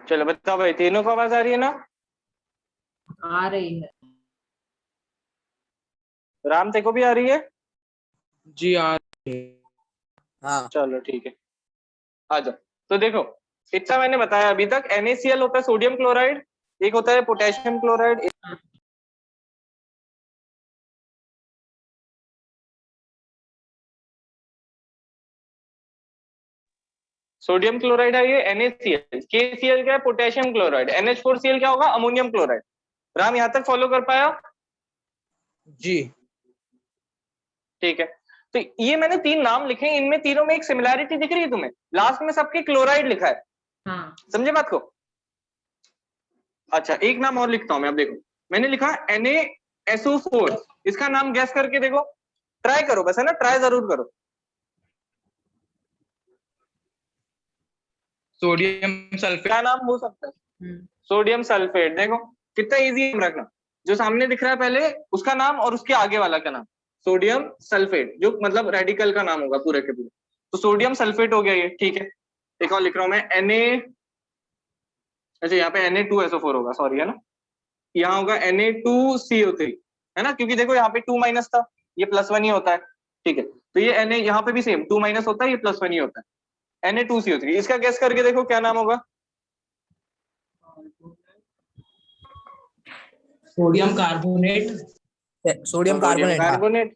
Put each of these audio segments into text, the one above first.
चलो बताओ भाई, तीनों को आवाज आ रही है ना? आ रही है। राम तेको भी आ रही है? जी आ रही है। हाँ चलो ठीक है, आ जाओ। तो देखो, इतना मैंने बताया अभी तक। NaCl होता है सोडियम क्लोराइड, एक होता है पोटेशियम क्लोराइड। सोडियम क्लोराइड है ये NaCl। KCl क्या है? Potassium chloride. NH4Cl क्या होगा? Ammonium chloride. राम यहां तक फॉलो कर पाया? जी ठीक है। तो ये मैंने तीन नाम लिखे, इनमें तीनों में एक सिमिलैरिटी दिख रही है तुम्हें? लास्ट में सबके क्लोराइड लिखा है। हाँ समझे बात को? अच्छा, एक नाम और लिखता हूं मैं। अब देखो, मैंने लिखा NaSO4। इसका नाम गैस करके देखो, ट्राई करो बस, है ना, ट्राई जरूर करो। Sodium sulphate. क्या नाम हो सकता है? Sodium sulphate. देखो कितना इजी रखना, जो सामने दिख रहा है पहले उसका नाम और उसके आगे वाला का नाम। सोडियम सल्फेट जो मतलब रेडिकल का नाम होगा पूरे के पूरे। तो सोडियम सल्फेट हो गया ये, ठीक है। एक और लिख रहा हूं मैं, अच्छा यहाँ पे Na2SO4 होगा, सॉरी, है ना। यहाँ होगा Na2CO3, है ना, क्योंकि देखो यहाँ पे 2- था, ये +1 ही होता है। ठीक है, तो ये Na यहाँ पे भी सेम 2- होता है, ये +1 ही होता है। Na2CO3, इसका गैस करके देखो क्या नाम होगा? Sodium carbonate. Sodium carbonate. Carbonate.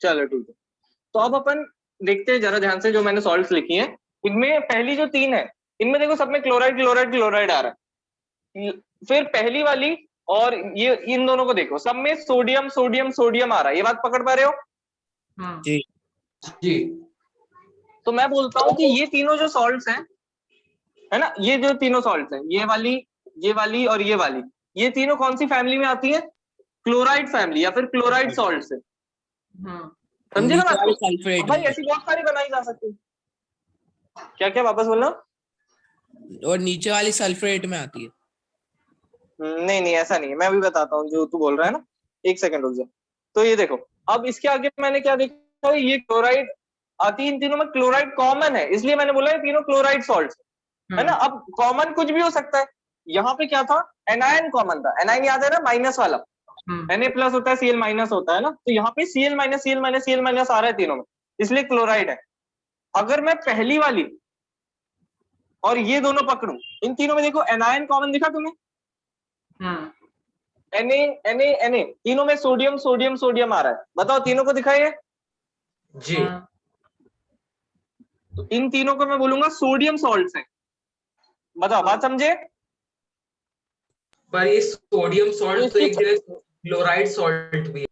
चलो ठीक है। तो अब अपन देखते हैं जरा ध्यान से, जो मैंने सॉल्ट्स लिखी हैं इनमें पहली जो तीन है, इनमें देखो सब में क्लोराइड क्लोराइड क्लोराइड आ रहा है। फिर पहली वाली और ये इन दोनों को देखो, सब में सोडियम सोडियम सोडियम आ रहा है। ये बात पकड़ पा रहे हो? हाँ जी जी तो मैं बोलता हूं कि ये तीनों जो सॉल्ट्स हैं, है ना, ये जो तीनों सॉल्ट्स हैं, ये वाली और ये वाली, ये तीनों कौन सी फैमिली में आती है? क्लोराइड फैमिली या फिर क्लोराइड सॉल्ट से। हाँ समझे ना नीचे बात वाली को? सल्फेट अब भाई में ऐसी बहुत सारी बनाई जा सकती है। क्या क्या वापस बोलना? और नीचे वाली सल्फेट में आती है। नहीं नहीं, ऐसा नहीं है, मैं अभी बताता हूँ जो तू बोल रहा है ना। एक सेकंड रुक जा। तो ये देखो, अब इसके आगे मैंने क्या देखा, ये क्लोराइड आती है, इन तीनों में क्लोराइड कॉमन है, इसलिए मैंने बोला ये तीनों क्लोराइड सॉल्ट्स है ना। अब कॉमन कुछ भी हो सकता है, यहाँ पे क्या था? एनायन कॉमन था। एनायन याद है ना, माइनस वाला। Na+ होता है, Cl- होता है ना, तो यहाँ पे Cl- आ रहा है तीनों में, इसलिए क्लोराइड है। अगर मैं पहली वाली और ये दोनों पकड़ूं, इन तीनों में देखो एनायन कॉमन दिखा तुम्हें? हाँ Na तीनों में सोडियम सोडियम सोडियम आ रहा है। बताओ तीनों को दिखाइए। जी हाँ तो इन तीनों को मैं बोलूंगा सोडियम सॉल्ट्स हैं। बताओ, बात समझे? पर ये सोडियम तो सॉल्ट तो इसकी एक जगह क्लोराइड सॉल्ट भी है।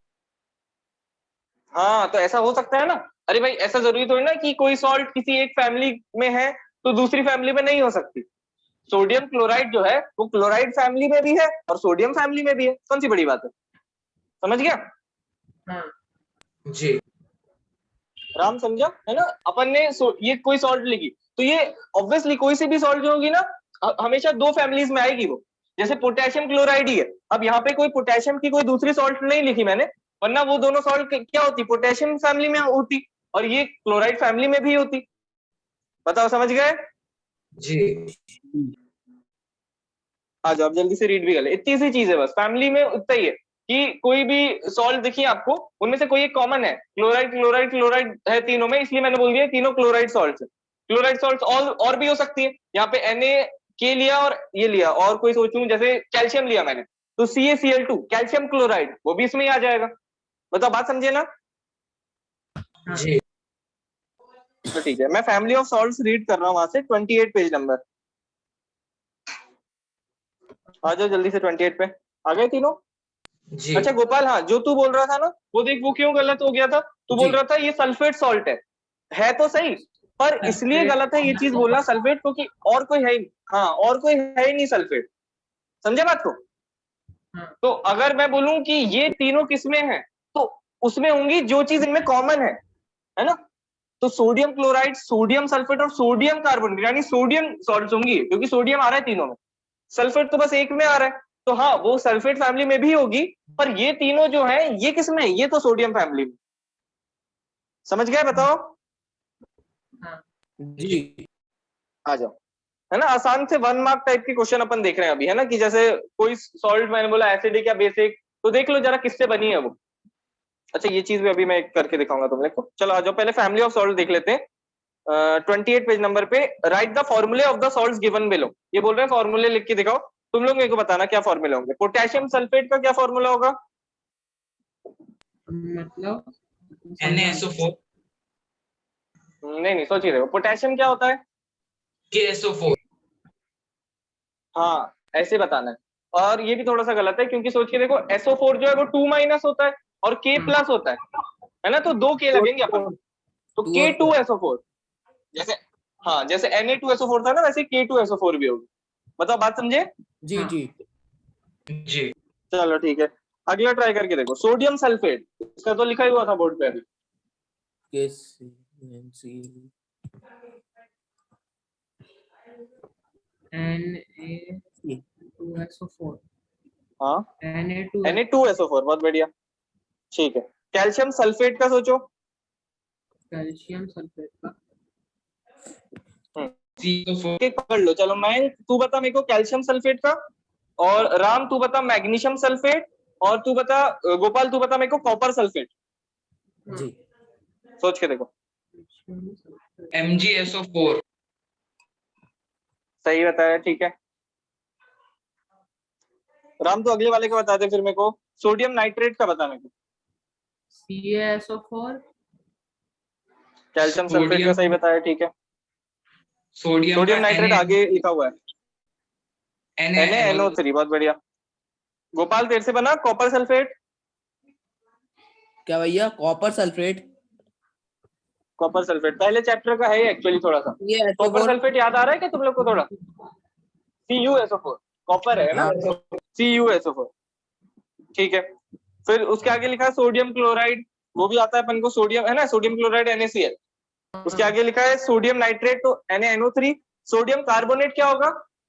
हाँ, तो ऐसा हो सकता है ना। अरे भाई, ऐसा जरूरी थोड़ी ना कि कोई सॉल्ट किसी एक फैमिली में है तो दूसरी फैमिली में नहीं हो सकती। सोडियम क्लोराइड जो है वो क्लोराइड फैमिली में भी है और सोडियम फैमिली में भी है। कौन सी बड़ी बात है? समझ गया? हाँ जी राम समझा, है ना। अपन ने ये कोई सॉल्ट लिखी, तो ये ऑब्वियसली कोई सी भी सॉल्ट जो होगी ना, हमेशा दो फैमिलीज में आएगी वो। जैसे पोटेशियम क्लोराइड ही है, अब यहाँ पे कोई पोटेशियम की कोई दूसरी सॉल्ट नहीं लिखी मैंने, वरना वो दोनों सॉल्ट क्या होती? पोटेशियम फैमिली में होती और ये क्लोराइड फैमिली में भी होती। बताओ, समझ गए? जी आ जाओ, अब जल्दी से रीड भी कर ले। इतनी सी चीज है बस, फैमिली में उतना ही है कि कोई भी सॉल्ट दिखिए आपको, उनमें से कोई एक कॉमन है। क्लोराइड क्लोराइड क्लोराइड है तीनों में, इसलिए मैंने बोल दिया तीनों क्लोराइड सॉल्ट्स है। क्लोराइड सॉल्ट्स और भी हो सकती है। यहाँ पे Na लिया और ये लिया, और कोई सोचूं जैसे कैल्शियम लिया मैंने, तो CaCl2 कैल्शियम क्लोराइड, वो भी इसमें ही आ जाएगा। बताओ, बात समझे ना? जी तो ठीक है, मैं फैमिली ऑफ सॉल्ट्स रीड कर रहा हूँ वहां से, 28 पेज नंबर। आ जाओ जल्दी से, 28 पे आ गए तीनों? जी अच्छा गोपाल, हाँ, जो तू बोल रहा था ना, वो देख, वो क्यों गलत हो गया था? तू बोल जी। रहा था ये सल्फेट सॉल्ट है तो सही, पर इसलिए गलत है ये चीज बोलना सल्फेट, क्योंकि और कोई है ही, हाँ, और कोई है ही नहीं सल्फेट। समझे बात को? तो अगर मैं बोलूं कि ये तीनों किसमें है, तो उसमें होंगी जो चीज इनमें कॉमन है ना। तो सोडियम क्लोराइड, सोडियम सल्फेट और सोडियम कार्बोनेट, यानी सोडियम सॉल्ट्स होंगी, क्योंकि सोडियम आ रहा है तीनों में। सल्फेट तो बस एक में आ रहा है, तो हाँ, वो सल्फेट फैमिली में भी होगी। पर ये तीनों जो है, ये किस में? ये तो सोडियम फैमिली में। समझ गए? बताओ। जी आ जाओ। है ना, आसान से 1 मार्क टाइप के क्वेश्चन अपन देख रहे हैं अभी, है ना, कि जैसे कोई सॉल्ट मैंने बोला एसिडिक या बेसिक, तो देख लो जरा किससे बनी है वो। अच्छा ये चीज भी अभी मैं करके दिखाऊंगा तुम लोग को। चलो आ जाओ, पहले फैमिली ऑफ सॉल्ट देख लेते हैं। 28 पेज नंबर पे, राइट द फॉर्मूले of the salts given below. ये बोल रहे हैं फॉर्मूले लिख के दिखाओ, तुम लोग मेरे को बताना क्या फॉर्मूले होंगे। पोटेशियम सल्फेट का क्या फॉर्मूला होगा? मतलब NaSO4 नहीं सोचिए, देखो पोटेशियम क्या होता है? KSO4 हाँ ऐसे बताना है। और ये भी थोड़ा सा गलत है, क्योंकि सोच के देखो SO4 जो है वो 2- होता है और K+ होता है ना, तो 2 K लगेंगे अपन को, तो K2SO4। जैसे हाँ, जैसे Na2SO4 था ना, वैसे K2SO4 भी होगी। बताओ बात समझे? जी हाँ। जी जी चलो ठीक है, अगला ट्राई करके देखो। सोडियम सल्फेट, इसका तो लिखा ही हुआ था बोर्ड पे अभी। KCNC Na2SO4 हाँ Na2 Na2SO4, बहुत बढ़िया, ठीक है। कैल्शियम सल्फेट का सोचो। कैल्शियम सल्फेट का CO4 एक पकड़ लो, चलो मैं, तू बता मेरे को कैल्शियम सल्फेट का, और राम तू बता मैग्नीशियम सल्फेट, और तू बता गोपाल तू बता मेरे को कॉपर सल्फेट। जी सोच के देखो। MgSO4 सही बताया, ठीक है। राम तो अगले वाले का बता दे फिर मेरे को। सोडियम नाइट्रेट का बता मेरे को। CaSO4 कैल्शियम सल्फेट का सही बताया, ठीक है। सोडियम सोडियम का नाइट्रेट आगे लिखा हुआ है NaNO3 NaNO3, बहुत बढ़िया। गोपाल तेरे से बना कॉपर सल्फेट। क्या भैया? Copper sulphate? कॉपर सल्फेट पहले चैप्टर का है एक्चुअली थोड़ा सा। ये कॉपर SO4। सल्फेट याद आ रहा है क्या तुम लोग को थोड़ा? CuSO4 कॉपर है ना, CuSO4, ठीक है। फिर उसके आगे लिखा है सोडियम क्लोराइड, वो भी आता है अपन को, सोडियम है ना, सोडियम क्लोराइड NaCl। उसके आगे लिखा है सोडियम नाइट्रेट, तो NaNO3। सोडियम कार्बोनेट क्या होगा?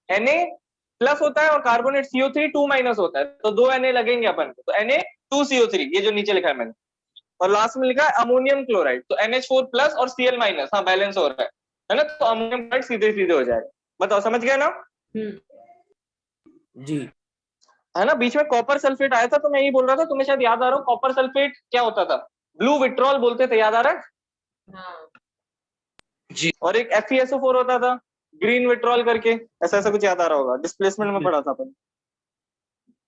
Na+ होता है और कार्बोनेट CO3 2- होता है, तो 2 Na लगेंगे अपन को, तो Na2CO3, ये जो नीचे लिखा है मैंने। और लास्ट में लिखा है अमोनियम क्लोराइड, तो NH4+ और Cl-, हाँ बैलेंस हो रहा है ना, तो अमोनियम क्लोराइड सीधे सीधे हो जाएगा। बताओ समझ गए ना? जी है ना, बीच में कॉपर सल्फेट आया था तो मैं ये बोल रहा था, तुम्हें शायद याद आ रहा हो, कॉपर सल्फेट क्या होता था? ब्लू विट्रॉल बोलते थे, याद आ रहा है? हाँ जी और एक FeSO4 होता था, ग्रीन विट्रॉल करके, ऐसा ऐसा कुछ याद आ रहा होगा, डिस्प्लेसमेंट में पढ़ा था अपन।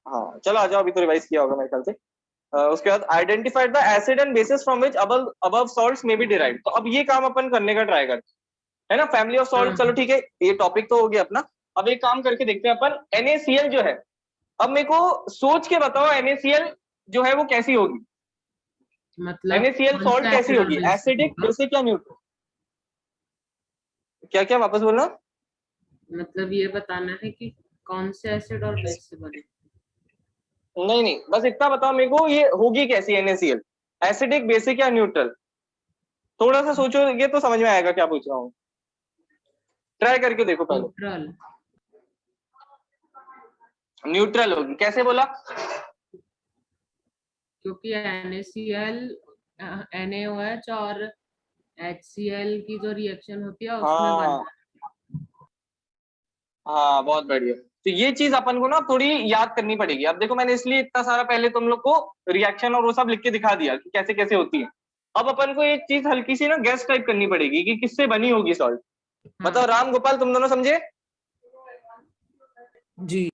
हाँ चलो आ जाओ, अभी तो रिवाइज किया होगा मेरे ख्याल से। उसके बाद identified the acid and bases from which above salts may be derived. तो अब ये काम अपन करने का ट्राई करते हैं ना, फैमिली ऑफ सॉल्ट। चलो ठीक है, ये टॉपिक तो हो गया अपना। अब एक काम करके देखते हैं अपन, NaCl जो है, अब मेरे को सोच के बताओ NaCl जो है वो कैसी होगी? मतलब NaCl कौन सॉल्ट सा कैसी acid और होगी? base एसिडिक, होगा? बेसिक या न्यूट्रल? क्या क्या वापस बोलना? मतलब ये बताना है कि कौन से एसिड और बेस से बने। नहीं बस इतना बताओ मेरे को, ये होगी कैसी NaCl? एसिडिक, बेसिक या न्यूट्रल? थोड़ा सा सोचोगे तो समझ में आएगा क्या पूछ रहा हूँ। ट्राई करके देखो पहले। न्यूट्रल। न्यूट्रल होगी, कैसे बोला? क्योंकि NaCl NaOH और HCl की जो रिएक्शन होती है उसमें हाँ बनता हाँ बहुत बढ़िया। तो ये चीज अपन को ना थोड़ी याद करनी पड़ेगी। अब देखो मैंने इसलिए इतना सारा पहले तुम लोग को रिएक्शन और वो सब लिख के दिखा दिया कि कैसे कैसे होती है। अब अपन को एक चीज हल्की सी ना गेस टाइप करनी पड़ेगी कि किससे बनी होगी सॉल्ट। है। बताओ राम गोपाल, तुम दोनों समझे? जी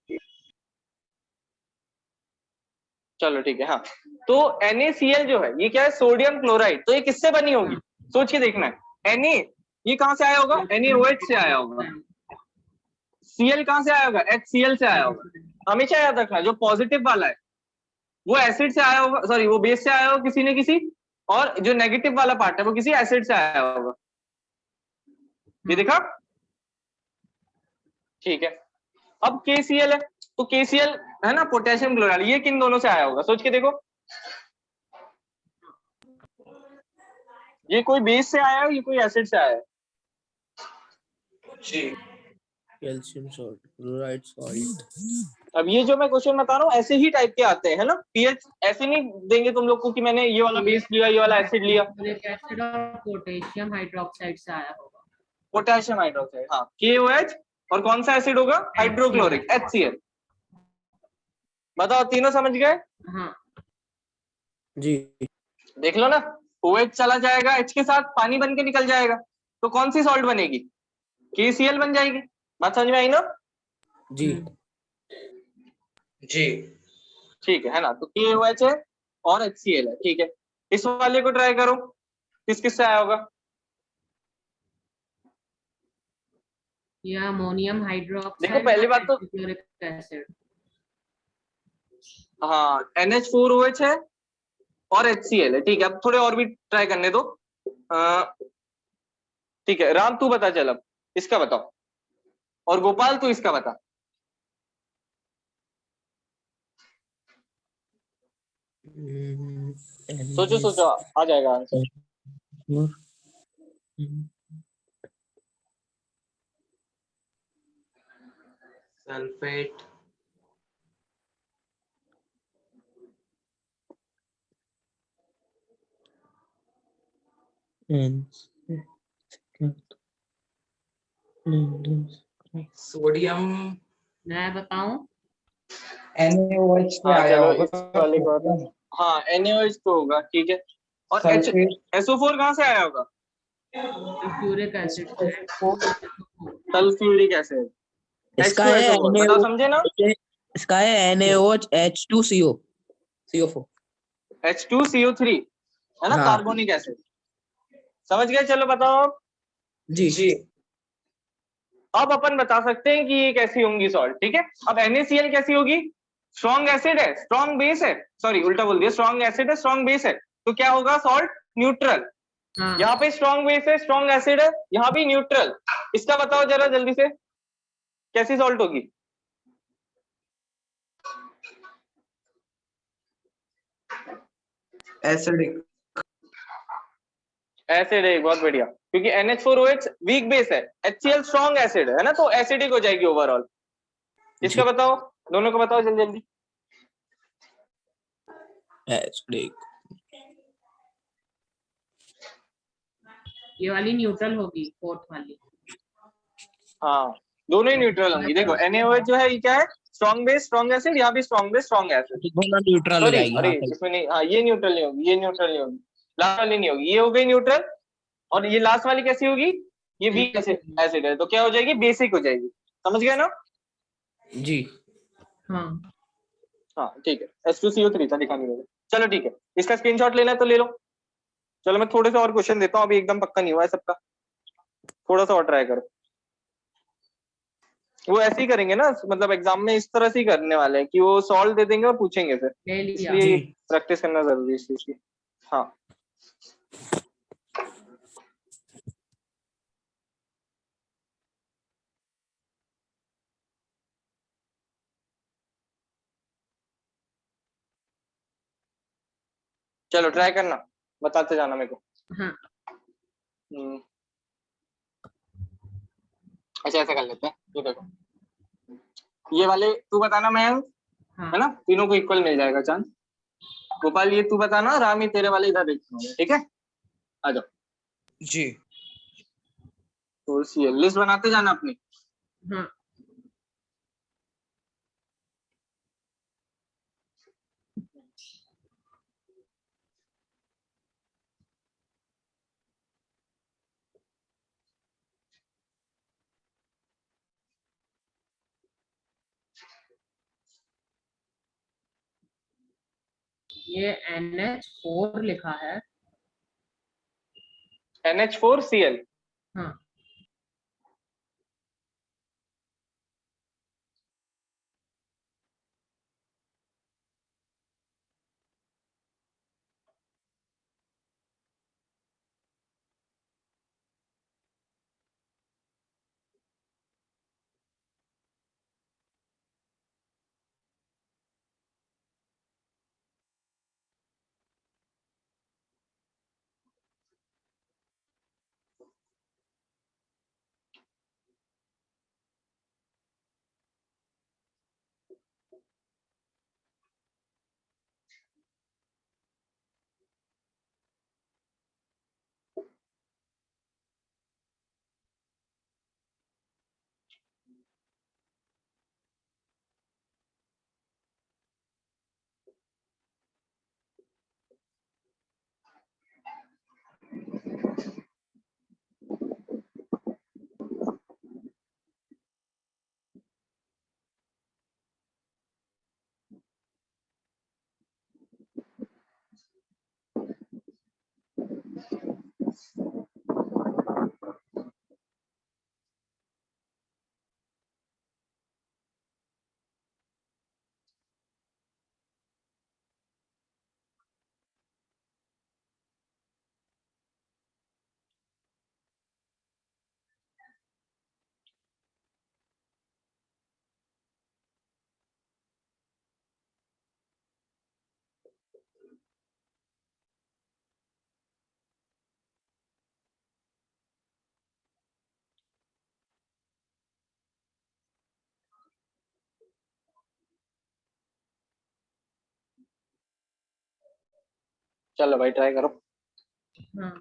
चलो ठीक है। हाँ तो NaCl जो है ये क्या है? Sodium chloride. तो ये किससे बनी होगी? सोच के देखना है। Na ये कहां से आया होगा? NaOH से आया होगा। Cl कहां से आया होगा? HCl से आया होगा। हमेशा याद रखना, जो पॉजिटिव वाला है वो एसिड से आया होगा, सॉरी वो बेस से आया होगा किसी न किसी, और जो नेगेटिव वाला पार्ट है वो किसी एसिड से आया होगा। ये देखा? ठीक है। अब KCl है, तो KCl है ना, पोटेशियम क्लोराइड, ये किन दोनों से आया होगा? सोच के देखो, ये कोई बेस से आया है, ये कोई एसिड से आया है? जी कैल्शियम सॉल्ट, क्लोराइड सॉल्ट। अब ये जो मैं क्वेश्चन बता रहा हूँ ऐसे ही टाइप के आते हैं, है ना। पीएच ऐसे नहीं देंगे तुम लोग को कि मैंने ये वाला बेस लिया, ये वाला एसिड लिया। एसिड और पोटेशियम हाइड्रोक्साइड से आया होगा। पोटेशियम हाइड्रोक्साइड, हाँ KOH और कौन सा एसिड होगा? Hydrochloric, HCl। बताओ तीनों समझ गए? हाँ जी। देख लो ना, OH चला जाएगा, H के साथ पानी बन के निकल जाएगा, तो कौन सी सॉल्ट बनेगी? KCl बन जाएगी। बात समझ में आई ना? जी। जी। ठीक है ना? तो KOH है और HCl है, ठीक है। इस वाले को ट्राई करो, किस किस से आया होगा? ये अमोनियम देखो हाइड्रोक्साइड पहली बात तो, हाइड्रोक्लोरिक एसिड। हाँ NH4OH है और HCl है, ठीक है। अब थोड़े और भी ट्राई करने दो। ठीक है, राम तू बता, चल अब इसका बताओ, और गोपाल तू इसका बता। सोचो सोचो, आ जाएगा आंसर। सल्फेट। सोडियम। मैं बताऊं? NaOH से हाँ आया चलो, होगा। इस वाले को बता। हाँ NaOH तो होगा, ठीक है। और सल्फेट। SO4 कहाँ से आया होगा? सल्फ्यूरिक एसिड से। सल्फ्यूरिक एसिड, इसका है H2SO4, बताओ समझे ना? इसका है NaOH, H2CO, CO4। H2CO3 है ना, हाँ कार्बोनिक एसिड। समझ गए? चलो बताओ अब। जी। जी। अब अपन बता सकते हैं कि ये कैसी होंगी सॉल्ट, ठीक है। अब NaCl कैसी होगी? स्ट्रॉन्ग एसिड है, स्ट्रॉन्ग बेस है, सॉरी उल्टा बोल दिया, स्ट्रॉन्ग एसिड है, स्ट्रॉन्ग बेस है, तो क्या होगा? Salt neutral. हाँ यहाँ पे स्ट्रॉन्ग बेस है, स्ट्रॉन्ग एसिड है, यहाँ भी न्यूट्रल। इसका बताओ जरा जल्दी से, कैसी सॉल्ट होगी? एसिडिक। एसिड है, बहुत बढ़िया, क्योंकि NH4OH वीक बेस है, HCl स्ट्रॉन्ग एसिड है ना, तो एसिडिक हो जाएगी ओवरऑल। इसका जी। बताओ, दोनों को बताओ जल्दी जल्दी। एसिडिक। ये वाली न्यूट्रल होगी, फोर्थ वाली। हाँ दोनों ही न्यूट्रल होंगी। देखो NaOH जो है ये क्या है? स्ट्रॉन्ग बेस स्ट्रॉन्ग एसिड, यहाँ भी स्ट्रॉन्ग बेस स्ट्रॉन्ग एसिड। दोनों न्यूट्रल हो सॉरी, जाएगी। अरे हाँ सही। इसमें नहीं, हाँ ये न्यूट्रल नहीं होगी, ये न्यूट्रल नहीं होगी, लास्ट वाली नहीं होगी, ये हो गई न्यूट्रल। और ये लास्ट वाली कैसी होगी? ये वीक एसिड है, तो क्या हो जाएगी? बेसिक हो जाएगी। समझ गए ना? जी। हाँ हाँ ठीक है, H2CO3 था, दिखाने में। चलो ठीक है, इसका स्क्रीनशॉट लेना है तो ले लो। चलो मैं थोड़े से और क्वेश्चन देता हूँ, अभी एकदम पक्का नहीं हुआ है सबका, थोड़ा सा और ट्राई करो। वो ऐसे ही करेंगे ना, मतलब एग्जाम में इस तरह से ही करने वाले हैं कि वो सॉल्व दे देंगे और पूछेंगे फिर, ले लिया। इसलिए जी। प्रैक्टिस करना जरूरी है इस चीज की। हाँ चलो ट्राई करना, बताते जाना मेरे को। हाँ हम्म, अच्छा ऐसा कर लेते हैं, ये देखो, ये वाले तू बताना, मैं हाँ है ना, तीनों को इक्वल मिल जाएगा चांस। गोपाल ये तू बताना, रामी तेरे वाले इधर देखना, ठीक है? आ जाओ। जी। तो लिस्ट बनाते जाना अपनी। हाँ। ये NH4 लिखा है। NH4Cl, हाँ चलो भाई ट्राई करो। हाँ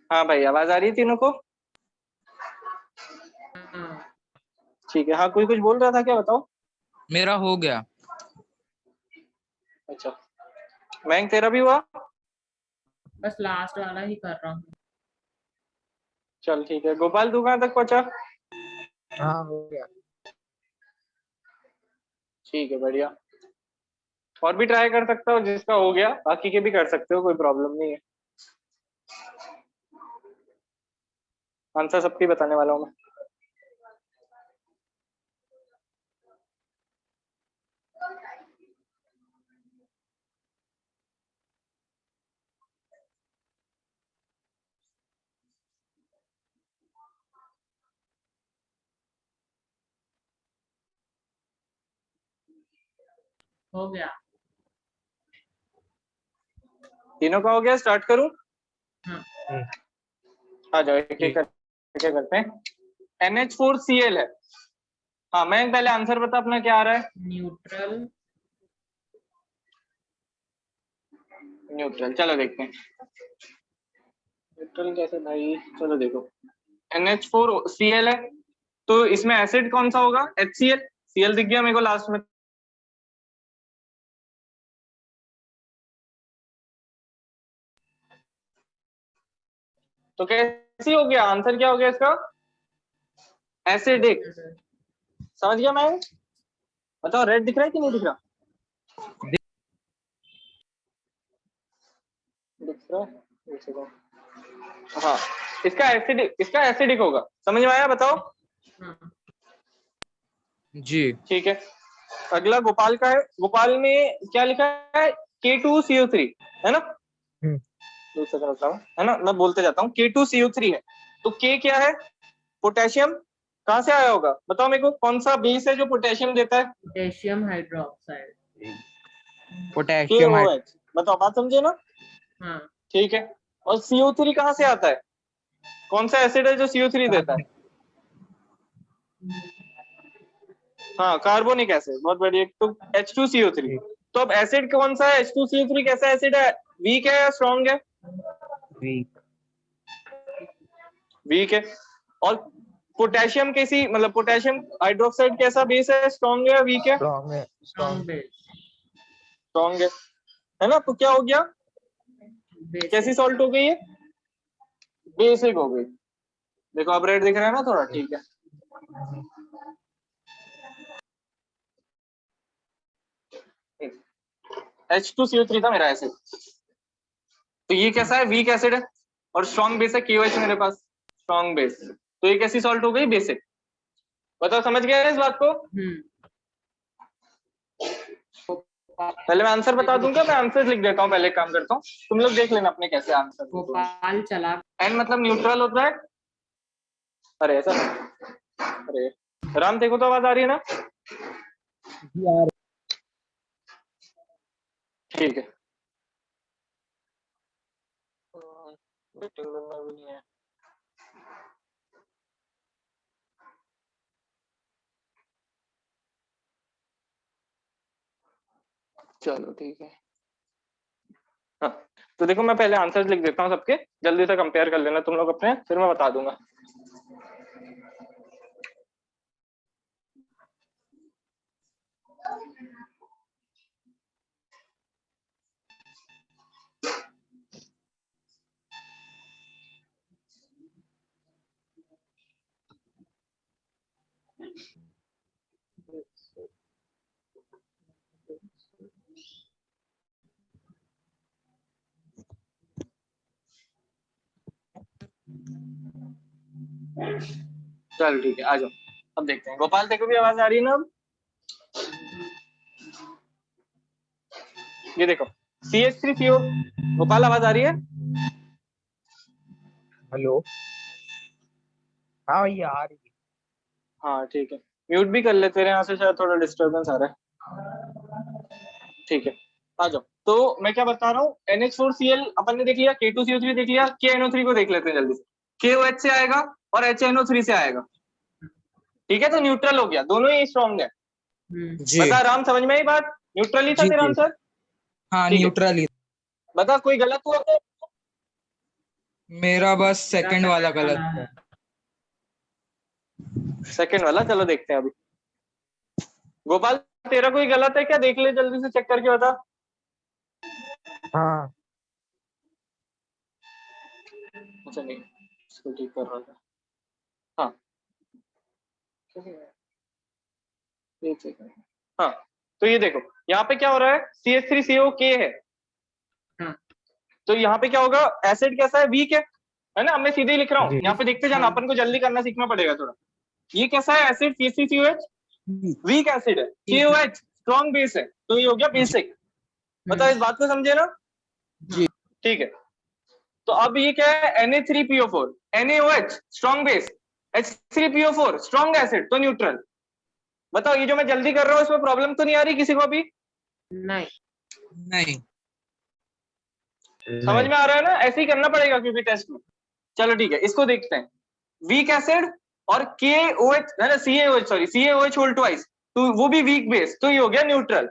हाँ भाई आवाज आ रही है तीनों को? हाँ ठीक है। हाँ कोई कुछ बोल रहा था क्या, बताओ। मेरा हो गया। अच्छा मयंक तेरा भी हुआ? बस लास्ट वाला ही कर रहा हूँ। चल ठीक है। गोपाल तू कहाँ तक पहुंचा? हाँ हो गया। ठीक है बढ़िया। और भी ट्राई कर सकता हो, जिसका हो गया बाकी के भी कर सकते हो, कोई प्रॉब्लम नहीं है। आंसर सबकी बताने वाला हूँ मैं। हो गया। तीनों का हो गया, स्टार्ट करूं? हाँ आ जाओ एक एक करके करते हैं। NH4Cl है। हाँ मैं पहले आंसर बता अपना क्या आ रहा है। न्यूट्रल। न्यूट्रल, चलो देखते हैं न्यूट्रल कैसे भाई। चलो देखो NH4Cl है, तो इसमें एसिड कौन सा होगा? HCl। Cl दिख गया मेरे को लास्ट में। तो कैसी हो गया आंसर, क्या हो गया इसका? एसिडिक। समझ गया मैं? बताओ रेड दिख रहा है कि नहीं दिख रहा? दिख रहा है, एक सेकंड। हाँ इसका एसिडिक होगा। समझ में आया? बताओ। हाँ जी ठीक है। अगला गोपाल का है। गोपाल में क्या लिखा है? K2CO3 है ना? दूसरा का बताओ, है ना? मैं बोलते जाता हूँ। K2CO3 है, तो K क्या है? पोटेशियम। कहाँ से आया होगा बताओ मेरे को, कौन सा बेस है जो पोटेशियम देता है? Potassium hydroxide. Potassium KOH। बताओ, बात समझे ना? हाँ ठीक है। और CO3 कहाँ से आता है? कौन सा एसिड है जो CO3 देता है? हाँ कार्बोनिक एसिड, बहुत बढ़िया। तो H2CO3। तो अब एसिड कौन सा है? H2CO3 कैसा एसिड है? वीक है या स्ट्रॉन्ग है? वीक। वीक है। और पोटेशियम कैसी, मतलब पोटेशियम हाइड्रोक्साइड कैसा बेस है? स्ट्रॉन्ग है या वीक है? स्ट्रॉन्ग है। Strong base. स्ट्रॉन्ग है ना? तो क्या हो गया? कैसी बेसिक। सॉल्ट हो गई है? बेसिक हो गई। देखो अब रेड दिख रहा है ना थोड़ा, ठीक है। H2CO3 था मेरा एसिड। तो ये कैसा है? वीक एसिड है। और स्ट्रॉन्ग बेस है KOH मेरे पास। स्ट्रॉन्ग बेस, तो ये कैसी सॉल्ट हो गई? बेसिक। बताओ समझ गए इस बात को? पहले मैं आंसर बता दूंगा, मैं आंसर लिख देता हूँ। पहले काम करता हूँ, तुम लोग देख लेना अपने कैसे आंसर। गोपाल चला। एन मतलब न्यूट्रल होता है। अरे ऐसा नहीं। अरे राम देखो तो आवाज आ रही है ना? ठीक है। मीटिंग में भी नहीं है। चलो ठीक है। हाँ, तो देखो मैं पहले आंसर्स लिख देता हूँ सबके, जल्दी से कंपेयर कर लेना तुम लोग अपने, फिर मैं बता दूंगा। चलो ठीक है, आ जाओ। अब देखते हैं। गोपाल तेरे को भी आवाज आ रही है ना अब? ये देखो CH3CO। गोपाल आवाज आ रही है? हेलो। हाँ भैया आ रही है। हाँ ठीक है, म्यूट भी कर ले, तेरे यहाँ से शायद थोड़ा डिस्टरबेंस आ रहा है। ठीक है, आ जाओ। तो मैं क्या बता रहा हूँ, NH4Cl अपन ने देख लिया, K2CO3 देख लिया, KNO3 को देख लेते हैं जल्दी से। KOH से आएगा और HNO3 से आएगा। ठीक है, तो न्यूट्रल हो गया, दोनों ही स्ट्रॉन्ग है। जी बता राम, समझ में आई बात? न्यूट्रल ही था जी तेरा जी। आंसर? हाँ ठीक है, न्यूट्रल ही। बता कोई गलत हुआ तो? मेरा बस सेकंड वाला गलत है। सेकंड वाला, चलो देखते हैं अभी। गोपाल तेरा कोई गलत है क्या? देख ले जल्दी से, चेक करके बता। हाँ अच्छा नहीं, इसको ठीक कर रहा था। हाँ एक सेकंड। हाँ, तो ये देखो यहाँ पे क्या हो रहा है, CH3COK है। तो यहाँ पे क्या होगा, एसिड कैसा है, वीक है ना? अब मैं सीधे ही लिख रहा हूँ, जी। यहाँ पे देखते जाना, अपन को जल्दी करना सीखना पड़ेगा थोड़ा। ये कैसा है एसिड, CH3COH वीक एसिड है, KOH स्ट्रॉन्ग बेस है, तो ये हो गया बेसिक। बताओ इस बात को समझे ना? जी। ठीक है, तो अब ये क्या है, Na3PO4 NaOH strong base, H3PO4 strong acid, तो न्यूट्रल। बताओ ये जो मैं जल्दी कर रहा हूँ इसमें प्रॉब्लम तो नहीं आ रही किसी को अभी? नहीं नहीं। समझ में आ रहा है ना? ऐसे ही करना पड़ेगा क्योंकि टेस्ट में। चलो ठीक है, इसको देखते हैं। वीक एसिड और KOH है ना, CaOH होल ट्वाइस, तो वो भी वीक बेस, तो ये हो गया न्यूट्रल।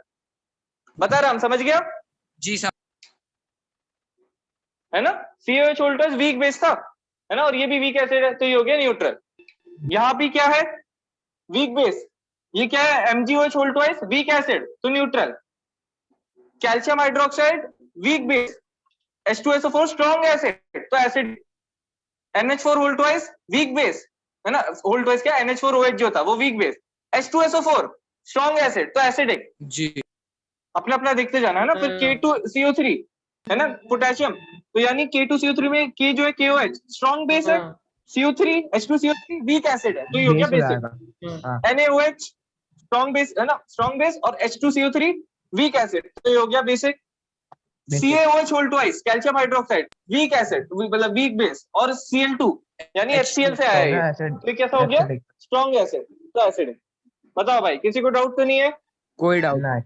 बता राम, समझ गया? जी सर। है ना, CaOH whole twice weak base था, है ना, और ये भी वीक एसिड है, तो ये हो गया न्यूट्रल। यहाँ भी क्या है, वीक बेस। ये क्या है, MgOH whole twice weak acid, तो neutral. Calcium hydroxide weak base, H2SO4 strong acid, तो acid. NH4 whole twice weak base, है ना, होल ट्वाइस क्या, NH4OH जो था वो weak base, H2SO4 strong acid, तो एसिडिक। जी। अपना अपना देखते जाना है ना। फिर K2CO3 है ना, पोटेशियम, तो यानी K2CO3 में K जो है KOH स्ट्रॉन्ग बेस है, CO3 H2CO3 वीक एसिड है, तो ये हो गया बेसिक। NaOH स्ट्रॉन्ग बेस है ना, स्ट्रॉन्ग बेस, और H2CO3 वीक एसिड, तो ये हो गया basic. CaOH whole twice calcium hydroxide weak acid, मतलब वीक बेस, और Cl2 यानी HCl से आया है, तो कैसा हो गया, स्ट्रॉन्ग एसिड, तो एसिड। बताओ भाई, किसी को डाउट तो नहीं है? कोई डाउट नहीं।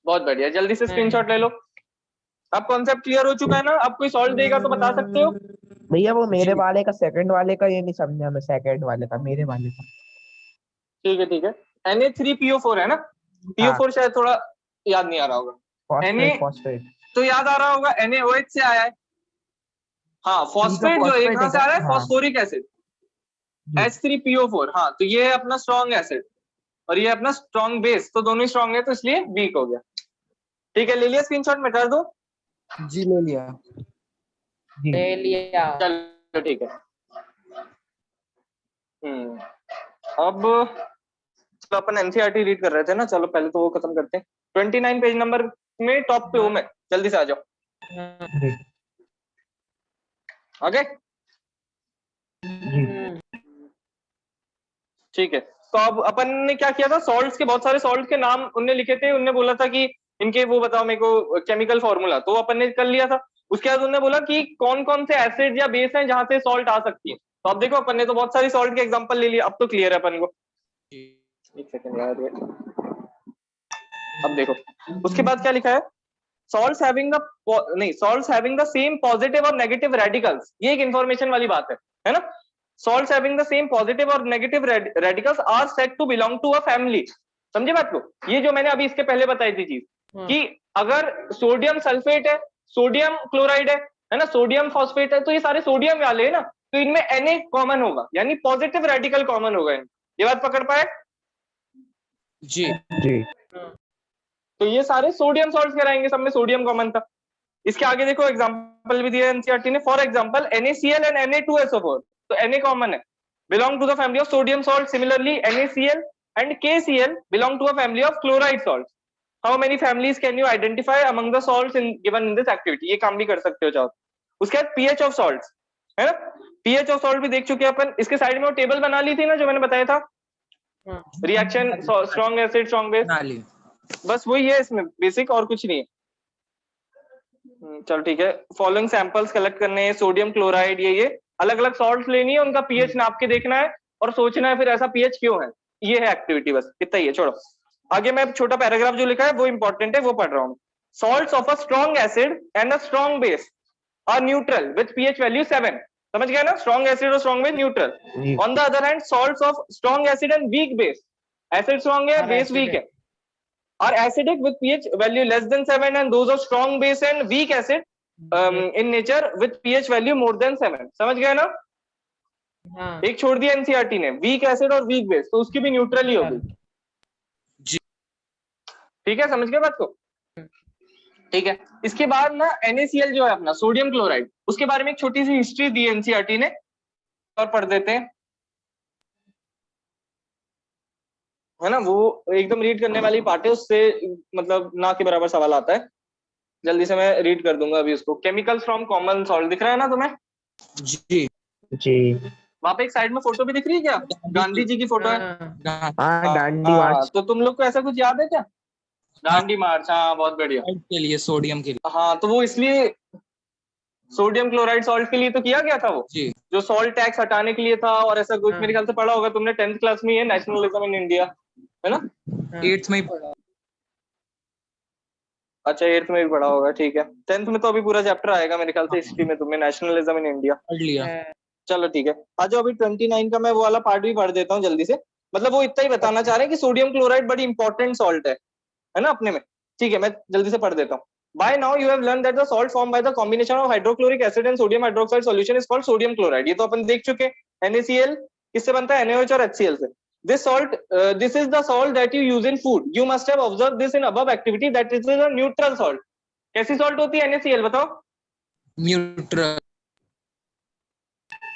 बहुत बढ़िया, जल्दी से स्क्रीनशॉट ले लो। अब कॉन्सेप्ट क्लियर हो चुका है ना? अब कोई सॉल्व देगा तो बता सकते हो? भैया वो मेरे वाले का सेकंड वाले का ये नहीं समझा मैं, सेकंड वाले का मेरे वाले का। ठीक है ठीक है, Na3PO4 है ना, PO4 शायद थोड़ा याद नहीं आ रहा होगा। फॉस्फेट तो याद आ रहा होगा, NaOH से आया है। हाँ, फॉस्फेट जो है कहाँ से आ रहा है, फॉस्फोरिक एसिड, H3PO4। हाँ, तो ये है अपना स्ट्रॉन्ग एसिड और ये अपना स्ट्रॉन्ग बेस, तो दोनों ही स्ट्रॉन्ग है, तो इसलिए वीक हो गया। ठीक है, ले लिया स्क्रीनशॉट, में कर दो। जी ले लिया। ले लिया। चलो ठीक है। अब चलो अपन NCERT रीड कर रहे थे ना, चलो पहले तो वो खत्म करते हैं। 29 पेज नंबर में टॉप पे हूं मैं, जल्दी से आ जाओ। आगे ठीक है, तो अब अपन ने क्या किया था, सॉल्ट्स के बहुत सारे सॉल्ट के नाम उनने लिखे थे, उनने बोला था कि इनके वो बताओ मेरे को केमिकल फॉर्मूला, तो अपन ने कर लिया था। उसके बाद उन्होंने बोला कि कौन कौन से एसिड या बेस हैं जहां से सॉल्ट आ सकती है। तो अब देखो अपन ने तो बहुत सारी सॉल्ट के एग्जांपल ले लिया, अब तो क्लियर है अपन को। एक सेकंड यार, अब देखो उसके बाद क्या लिखा है, salts having the salts having the same positive और negative radicals, ये एक information वाली बात है ना? Salts having the same positive और negative radicals are said to belong to a family. समझे बात को? ये जो मैंने अभी इसके पहले बताई थी चीज कि अगर सोडियम सल्फेट है, सोडियम क्लोराइड है ना, सोडियम फॉस्फेट है, तो ये सारे सोडियम वाले है ना, तो इनमें Na कॉमन होगा, यानी पॉजिटिव रेडिकल कॉमन होगा। ये बात पकड़ पाए? जी जी। तो ये सारे सोडियम सॉल्ट्स कराएंगे, सब में सोडियम कॉमन था। इसके आगे देखो एग्जांपल भी दिया एनसीईआरटी ने, for example NaCl and Na2SO4, तो Na कॉमन है, belong to the family of sodium salt. Similarly NaCl and KCl belong to a family of chloride salt. How many families can you identify among the salts in given in this activity? ये काम भी कर सकते हो चाहो। उसके बाद pH of salts है ना, पीएच ऑफ सॉल्ट भी देख चुके हैं अपन। इसके साइड में वो टेबल बना ली थी ना जो मैंने बताया था, reaction strong acid strong base, नाली बस वही है इसमें, बेसिक और कुछ नहीं है। चलो ठीक है। फॉलोइंग सैंपल्स कलेक्ट करने हैं, सोडियम क्लोराइड, ये अलग अलग सॉल्ट्स लेनी है, उनका पीएच नाप के देखना है और सोचना है फिर ऐसा पीएच क्यों है। ये है एक्टिविटी, बस इतना ही है। छोड़ो आगे, मैं छोटा पैराग्राफ जो लिखा है वो इंपॉर्टेंट है, वो पढ़ रहा हूँ। Salts of a strong acid and a strong base are neutral with pH value 7। समझ गए ना? स्ट्रॉन्ग एसिड और strong base neutral. On the other hand salts of strong acid and weak base, acid strong है, base weak है, are acidic with pH value less than 7 and those of strong base and weak acid in nature with pH value more than 7। समझ गए ना? एक छोड़ दिया NCERT ने, weak acid और वीक बेस, तो उसकी भी न्यूट्रल ही होगी। ठीक है, समझ गए बात को? ठीक है। इसके बाद ना NaCl जो है अपना सोडियम क्लोराइड, उसके बारे में एक छोटी सी हिस्ट्री दी एनसीईआरटी ने और पढ़ देते हैं, है ना? वो एकदम रीड करने वाली पार्ट है, उससे मतलब ना के बराबर सवाल आता है। जल्दी से मैं रीड कर दूंगा अभी उसको। केमिकल्स फ्रॉम कॉमन सॉल्ट दिख रहा है ना तुम्हें? जी जी। वहां पे एक साइड में फोटो भी दिख रही है क्या? गांधी जी की फोटो है। हाँ, डांडी मार्च। तो तुम लोग को ऐसा कुछ याद है क्या? दांडी मार्च, हाँ बहुत बढ़िया। के लिए, सोडियम के लिए। हाँ, तो वो इसलिए सोडियम क्लोराइड सॉल्ट के लिए तो किया गया था वो, जी जो सॉल्ट टैक्स हटाने के लिए था और ऐसा कुछ। मेरे ख्याल से पढ़ा होगा तुमने 10th क्लास में, ये नेशनलिज्म इन इंडिया, है ना? 8th में ही पढ़ा। अच्छा 8th में भी पढ़ा होगा, ठीक है। 10th में तो अभी पूरा चैप्टर आएगा मेरे ख्याल से हिस्ट्री में, तुम्हें नेशनलिज्म इन इंडिया पढ़ लिया। चलो ठीक है। आ जाओ अभी 29 का मैं वो वाला पार्ट भी पढ़ देता हूँ जल्दी से। मतलब वो इतना ही बताना चाह रहे हैं कि सोडियम क्लोराइड बड़ी इंपॉर्टेंट सॉल्ट है ना अपने में। ठीक है, मैं जल्दी से पढ़ देता हूँ। By now you have learned that the salt formed by the combination of hydrochloric acid and sodium hydroxide solution is called sodium chloride। ये तो अपन देख चुके। NaCl किससे बनता है? NaOH और HCl से। This salt, this is the salt that you use in food। You must have observed this in above activity that it is a neutral salt। कैसी सॉल्ट होती है NaCl बताओ? न्यूट्रल।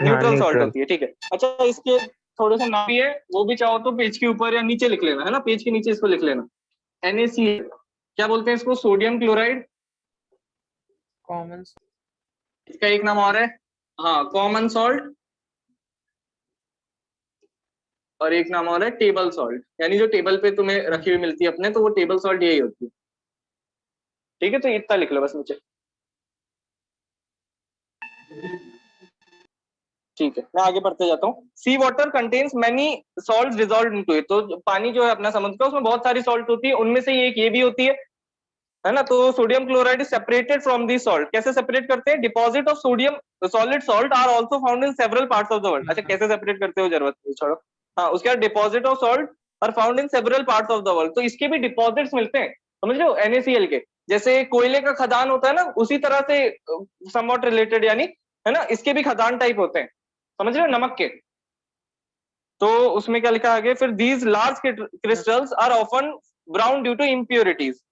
न्यूट्रल सॉल्ट होती है, ठीक है। अच्छा इसके थोड़े से नाम भी है, वो भी चाहो तो पेज के ऊपर या नीचे लिख लेना, है ना? पेज के नीचे इसको लिख लेना। NaCl क्या बोलते हैं इसको? Sodium chloride common. इसका एक नाम और है, हाँ, कॉमन सॉल्ट, और एक नाम और है टेबल सॉल्ट। यानी जो टेबल पे तुम्हें रखी हुई मिलती है अपने, तो वो टेबल सॉल्ट यही होती है। ठीक है, तो इतना लिख लो बस नीचे। ठीक है, मैं आगे बढ़ते जाता हूँ। Sea water contains many salts dissolved into it. तो पानी जो है अपना समुद्र का, उसमें बहुत सारी सॉल्ट होती है, उनमें से एक ये भी होती है ना? तो sodium chloride is separated from the salt. कैसे सेपरेट करते हैं? Deposit of sodium solid salt are also found in several parts of the world. अच्छा कैसे सेपरेट करते हो जरूरत नहीं, छोड़ो। हाँ, उसके बाद deposit of salt are found in several parts of the world. तो इसके भी डिपॉजिट्स मिलते हैं, समझ लो, NaCl के। जैसे कोयले का खदान होता है ना, उसी तरह से समवॉट रिलेटेड, यानी, है ना, इसके भी खदान टाइप होते हैं, समझ रहे हो, नमक के। तो उसमें क्या लिखा आगे फिर? These large crystals are often brown due to impurities.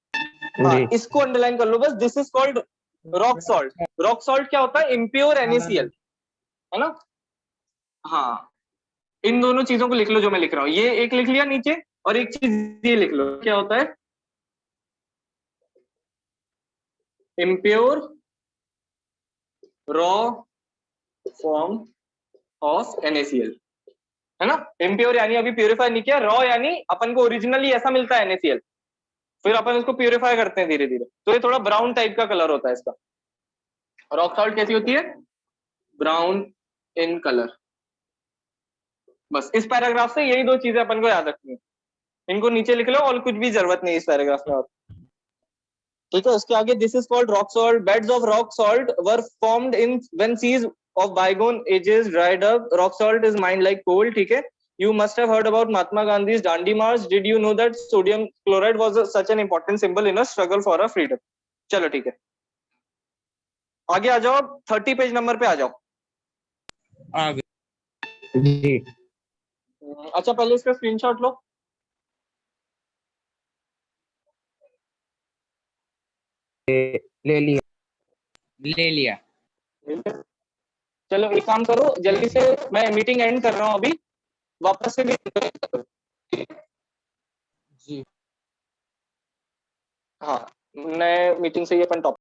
हाँ, इसको अंडरलाइन कर लो बस। This is called rock salt. Rock salt क्या होता है? इम्प्योर NaCl, है ना? हाँ, इन दोनों चीजों को लिख लो जो मैं लिख रहा हूँ। ये एक लिख लिया नीचे, और एक चीज ये लिख लो, क्या होता है? Impure raw form of NaCl, है ना? इम्प्योर यानी अभी प्यूरिफाई नहीं किया, रॉ यानी अपन को ओरिजिनली ऐसा मिलता है NaCl, फिर अपन इसको प्यूरिफाई करते हैं धीरे धीरे, तो ये थोड़ा ब्राउन टाइप का कलर होता है इसका। रॉक सॉल्ट कैसी होती है? Brown in colour. बस इस पैराग्राफ से यही दो चीजें अपन को याद रखनी है, इनको नीचे लिख लो, और कुछ भी जरूरत नहीं इस पैराग्राफ में। और ठीक है, उसके आगे this is called rock salt. Beds of rock salt were formed in when seas of bygone ages dried up. Rock salt is mined like coal. ठीक है, you must have heard about Mahatma Gandhi's Dandi March. Did you know that sodium chloride was such an important symbol in a struggle for our freedom? चलो ठीक है, आगे आ जाओ. 30 page number पे आ जाओ. आगे जी अच्छा, पहले इसका स्क्रीनशॉट लो. ले लिया. ले लिया. चलो एक काम करो जल्दी से, मैं मीटिंग एंड कर रहा हूँ अभी, वापस से भी जी. हाँ, नए मीटिंग से ही अपन टॉपिक